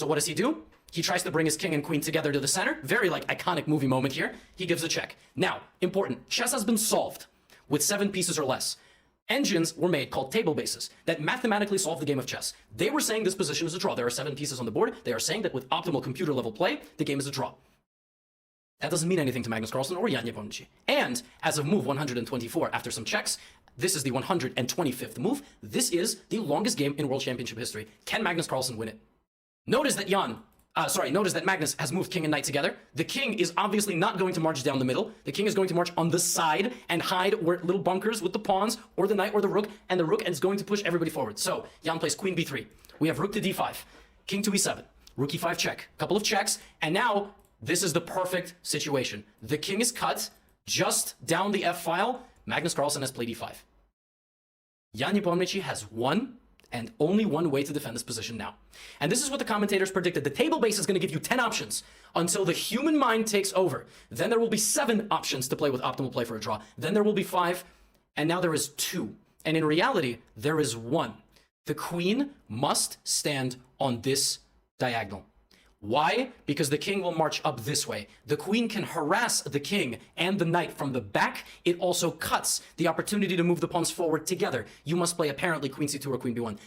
So what does he do? He tries to bring his king and queen together to the center. Very like iconic movie moment here. He gives a check. Now, important, chess has been solved with 7 pieces or less. Engines were made called table bases that mathematically solve the game of chess. They were saying this position is a draw. There are 7 pieces on the board. They are saying that with optimal computer level play, the game is a draw. That doesn't mean anything to Magnus Carlsen or Jan Nepomniachtchi. And as of move 124, after some checks, this is the 125th move. This is the longest game in World Championship history. Can Magnus Carlsen win it? Notice that notice that Magnus has moved king and knight together. The king is obviously not going to march down the middle. The king is going to march on the side and hide where little bunkers with the pawns or the knight or the rook, and the rook is going to push everybody forward. So Jan plays queen b3. We have rook to d5, king to e7, rook e5 check, couple of checks, and now this is the perfect situation. The king is cut just down the f file. Magnus Carlsen has played e5. Jan Nepomniachtchi has one and only one way to defend this position now. And this is what the commentators predicted. The table base is going to give you 10 options until the human mind takes over. Then there will be 7 options to play with optimal play for a draw. Then there will be 5, and now there is 2. And in reality, there is 1. The queen must stand on this diagonal. Why? Because the king will march up this way. The queen can harass the king and the knight from the back. It also cuts the opportunity to move the pawns forward together. You must play apparently queen c2 or queen b1.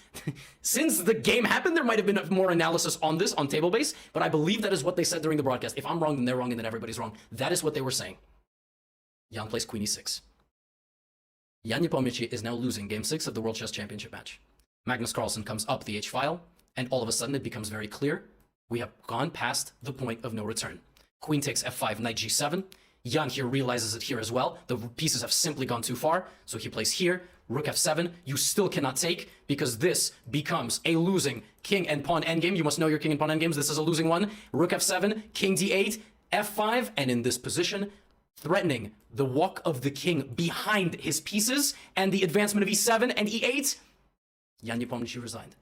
Since the game happened, there might have been more analysis on this on table base, but I believe that is what they said during the broadcast. If I'm wrong, then they're wrong, and then everybody's wrong. That is what they were saying. Jan plays queen e6. Jan Nepomniachtchi is now losing game 6 of the World Chess Championship match. Magnus Carlsen comes up the h-file, and all of a sudden it becomes very clear. We have gone past the point of no return. Queen takes f5, knight g7. Jan here realizes it here as well. The pieces have simply gone too far, so he plays here. Rook f7. You still cannot take, because this becomes a losing king and pawn endgame. You must know your king and pawn endgames. This is a losing one. Rook f7, king d8, f5, and in this position, threatening the walk of the king behind his pieces and the advancement of e7 and e8, Jan Nepomniachtchi resigned.